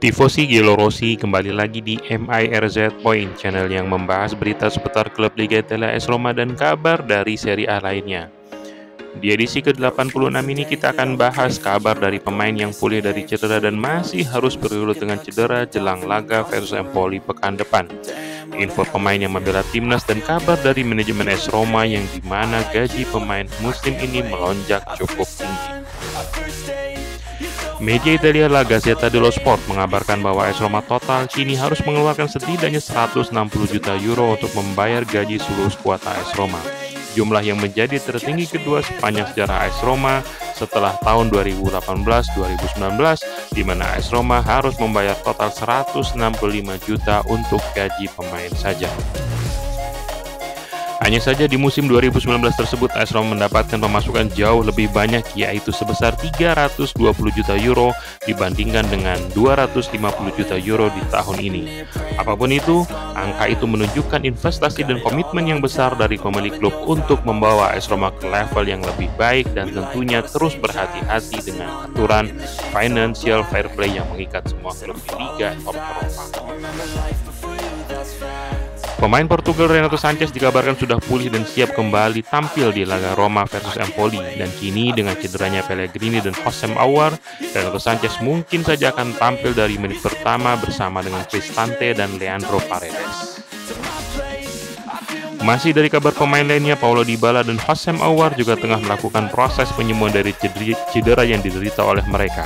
Tifosi Gelo Rossi kembali lagi di MIRZ Point, channel yang membahas berita seputar klub Liga Italia AS Roma dan kabar dari Serie A lainnya. Di edisi ke-86 ini kita akan bahas kabar dari pemain yang pulih dari cedera dan masih harus berurut dengan cedera jelang laga versus Empoli pekan depan. Info pemain yang membela timnas dan kabar dari manajemen AS Roma yang dimana gaji pemain musim ini melonjak cukup tinggi. Media Italia La Gazzetta dello Sport mengabarkan bahwa AS Roma total kini harus mengeluarkan setidaknya 160 juta euro untuk membayar gaji seluruh skuad AS Roma. Jumlah yang menjadi tertinggi kedua sepanjang sejarah AS Roma setelah tahun 2018-2019, di mana AS Roma harus membayar total 165 juta untuk gaji pemain saja. Hanya saja di musim 2019 tersebut AS Roma mendapatkan pemasukan jauh lebih banyak, yaitu sebesar 320 juta euro dibandingkan dengan 250 juta euro di tahun ini. Apapun itu, angka itu menunjukkan investasi dan komitmen yang besar dari pemilik klub untuk membawa AS Roma ke level yang lebih baik dan tentunya terus berhati-hati dengan aturan financial fair play yang mengikat semua klub di Liga Top Eropa. Pemain Portugal Renato Sanches dikabarkan sudah pulih dan siap kembali tampil di laga Roma versus Empoli, dan kini dengan cederanya Pellegrini dan Hossein Aouar, Renato Sanches mungkin saja akan tampil dari menit pertama bersama dengan Cristante dan Leandro Paredes. Masih dari kabar pemain lainnya, Paulo Dybala dan Hossein Aouar juga tengah melakukan proses penyembuhan dari cedera yang diderita oleh mereka.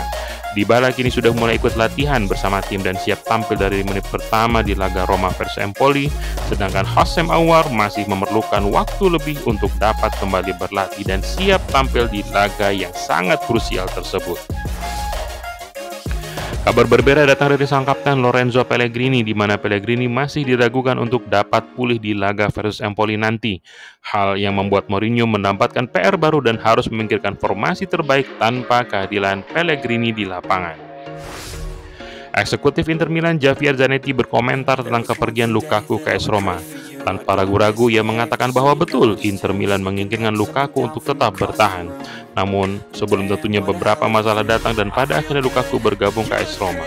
Dybala kini sudah mulai ikut latihan bersama tim dan siap tampil dari menit pertama di laga Roma versus Empoli, sedangkan Hossein Aouar masih memerlukan waktu lebih untuk dapat kembali berlatih dan siap tampil di laga yang sangat krusial tersebut. Kabar berbeda datang dari sang kapten Lorenzo Pellegrini, di mana Pellegrini masih diragukan untuk dapat pulih di laga versus Empoli nanti. Hal yang membuat Mourinho mendapatkan PR baru dan harus memikirkan formasi terbaik tanpa kehadiran Pellegrini di lapangan. Eksekutif Inter Milan Javier Zanetti berkomentar tentang kepergian Lukaku ke AS Roma. Tanpa ragu-ragu, ia mengatakan bahwa betul Inter Milan menginginkan Lukaku untuk tetap bertahan. Namun, sebelum tentunya beberapa masalah datang dan pada akhirnya Lukaku bergabung ke AS Roma.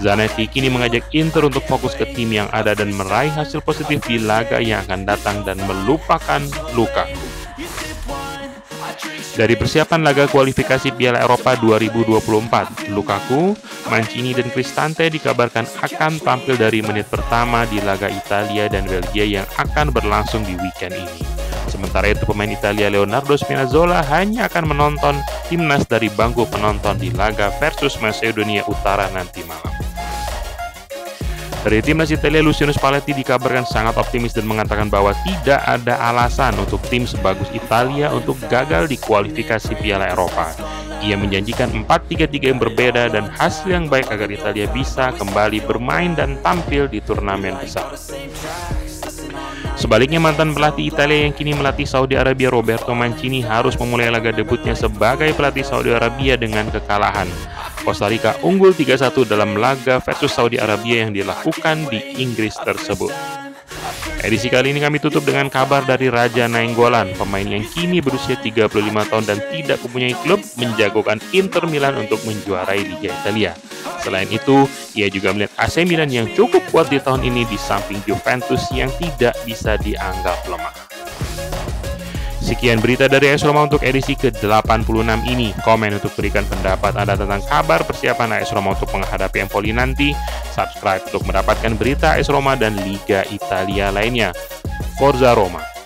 Zanetti kini mengajak Inter untuk fokus ke tim yang ada dan meraih hasil positif di laga yang akan datang dan melupakan Lukaku. Dari persiapan laga kualifikasi Piala Eropa 2024, Lukaku, Mancini, dan Cristante dikabarkan akan tampil dari menit pertama di laga Italia dan Belgia yang akan berlangsung di weekend ini. Sementara itu, pemain Italia Leonardo Spinazzola hanya akan menonton timnas dari bangku penonton di laga versus Macedonia Utara nanti malam. Dari timnas Italia, Luciano Spalletti dikabarkan sangat optimis dan mengatakan bahwa tidak ada alasan untuk tim sebagus Italia untuk gagal di kualifikasi Piala Eropa. Ia menjanjikan 4-3-3 yang berbeda dan hasil yang baik agar Italia bisa kembali bermain dan tampil di turnamen besar. Sebaliknya, mantan pelatih Italia yang kini melatih Saudi Arabia Roberto Mancini harus memulai laga debutnya sebagai pelatih Saudi Arabia dengan kekalahan. Costa Rica unggul 3-1 dalam laga versus Saudi Arabia yang dilakukan di Inggris tersebut. Edisi kali ini kami tutup dengan kabar dari Raja Nainggolan, pemain yang kini berusia 35 tahun dan tidak mempunyai klub, menjagokan Inter Milan untuk menjuarai Liga Italia. Selain itu, ia juga melihat AC Milan yang cukup kuat di tahun ini di samping Juventus yang tidak bisa dianggap lemah. Sekian berita dari AS Roma untuk edisi ke-86 ini. Komen untuk berikan pendapat Anda tentang kabar persiapan AS Roma untuk menghadapi Empoli nanti. Subscribe untuk mendapatkan berita AS Roma dan Liga Italia lainnya. Forza Roma!